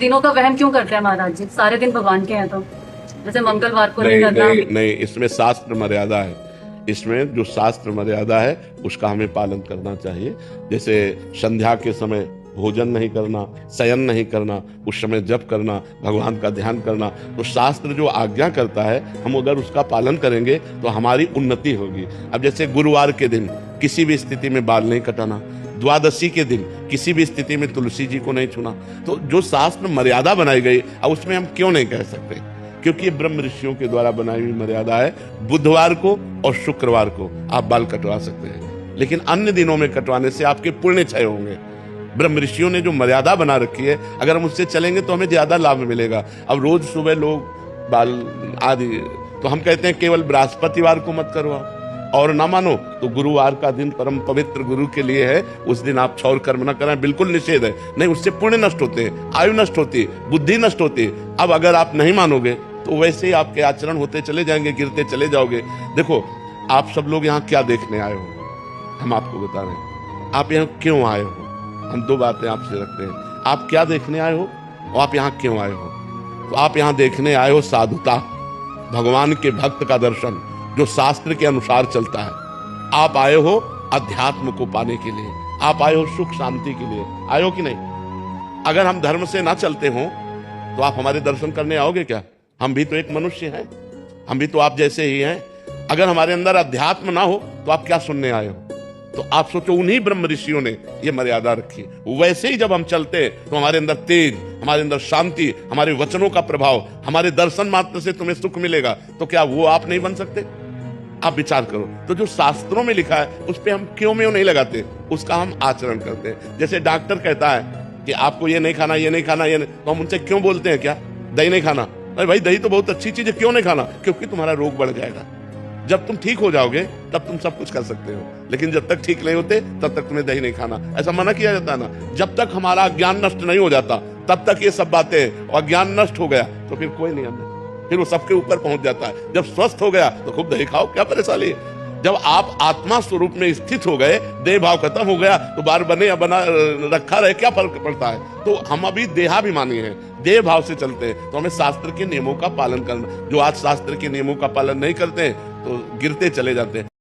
दिनों का वहन क्यों करते हैं महाराज जी? सारे दिन भगवान के हैं तो जैसे मंगलवार को नहीं करना। नहीं, इसमें शास्त्र मर्यादा है। इसमें जो शास्त्र मर्यादा है उसका हमें पालन करना चाहिए। जैसे संध्या के समय भोजन नहीं करना, शयन नहीं करना, उस समय जप करना, भगवान का ध्यान करना, तो शास्त्र जो आज्ञा करता है हम अगर उसका पालन करेंगे तो हमारी उन्नति होगी। अब जैसे गुरुवार के दिन किसी भी स्थिति में बाल नहीं कटाना, द्वादशी के दिन किसी भी स्थिति में तुलसी जी को नहीं छूना, तो जो शास्त्र मर्यादा बनाई गई अब उसमें हम क्यों नहीं कह सकते? क्योंकि ये ब्रह्म ऋषियों के द्वारा बनाई हुई मर्यादा है। बुधवार को और शुक्रवार को आप बाल कटवा सकते हैं, लेकिन अन्य दिनों में कटवाने से आपके पुण्य क्षय होंगे। ब्रह्म ऋषियों ने जो मर्यादा बना रखी है, अगर हम उससे चलेंगे तो हमें ज्यादा लाभ मिलेगा। अब रोज सुबह लोग बाल आदि, तो हम कहते हैं केवल बृहस्पतिवार को मत करवाओ, और ना मानो तो गुरुवार का दिन परम पवित्र गुरु के लिए है, उस दिन आप क्षौर कर्म न करें, बिल्कुल निषेध है। नहीं, उससे पुण्य नष्ट होते हैं, आयु नष्ट होती है, बुद्धि नष्ट होती है। अब अगर आप नहीं मानोगे तो वैसे ही आपके आचरण होते चले जाएंगे, गिरते चले जाओगे। देखो, आप सब लोग यहाँ क्या देखने आए हो, हम आपको बता रहे हैं। आप यहाँ क्यों आए हो, हम दो बातें आपसे रखते हैं। आप क्या देखने आए हो और आप यहाँ क्यों आए हो? तो आप यहाँ देखने आए हो साधुता, भगवान के भक्त का दर्शन जो शास्त्र के अनुसार चलता है। आप आए हो अध्यात्म को पाने के लिए, आप आए हो सुख शांति के लिए, आए हो कि नहीं? अगर हम धर्म से ना चलते हो तो आप हमारे दर्शन करने आओगे क्या? हम भी तो एक मनुष्य हैं, हम भी तो आप जैसे ही हैं। अगर हमारे अंदर अध्यात्म ना हो तो आप क्या सुनने आए हो? तो आप सोचो, उन्हीं ब्रह्म ऋषियों ने ये मर्यादा रखी। वैसे ही जब हम चलते तो हमारे अंदर तेज, हमारे अंदर शांति, हमारे वचनों का प्रभाव, हमारे दर्शन मात्र से तुम्हें सुख मिलेगा। तो क्या वो आप नहीं बन सकते? आप विचार करो। तो जो शास्त्रों में लिखा है उस पे हम क्यों नहीं लगाते, उसका हम आचरण करते हैं। जैसे डॉक्टर कहता है कि आपको ये नहीं खाना, ये नहीं खाना, ये नहीं, तो हम उनसे क्यों बोलते हैं क्या दही नहीं खाना? अरे भाई, दही तो बहुत अच्छी चीज है, क्यों नहीं खाना? क्योंकि तुम्हारा रोग बढ़ जाएगा। जब तुम ठीक हो जाओगे तब तुम सब कुछ कर सकते हो, लेकिन जब तक ठीक नहीं होते तब तक तुम्हें दही नहीं खाना, ऐसा मना किया जाता है ना। जब तक हमारा ज्ञान नष्ट नहीं हो जाता तब तक ये सब बातें, और ज्ञान नष्ट हो गया तो फिर कोई नियम नहीं, फिर वो सबके ऊपर पहुंच जाता है। जब स्वस्थ हो गया तो खूब दही खाओ, क्या परेशानी है? जब आप आत्मा स्वरूप में स्थित हो गए, देह भाव खत्म हो गया, तो बार बने या बना रखा रहे, क्या फर्क पड़ता है? तो हम अभी देहाभिमानी हैं, देह भाव से चलते हैं। तो हमें शास्त्र के नियमों का पालन करना। जो आज शास्त्र के नियमों का पालन नहीं करते हैं तो गिरते चले जाते हैं।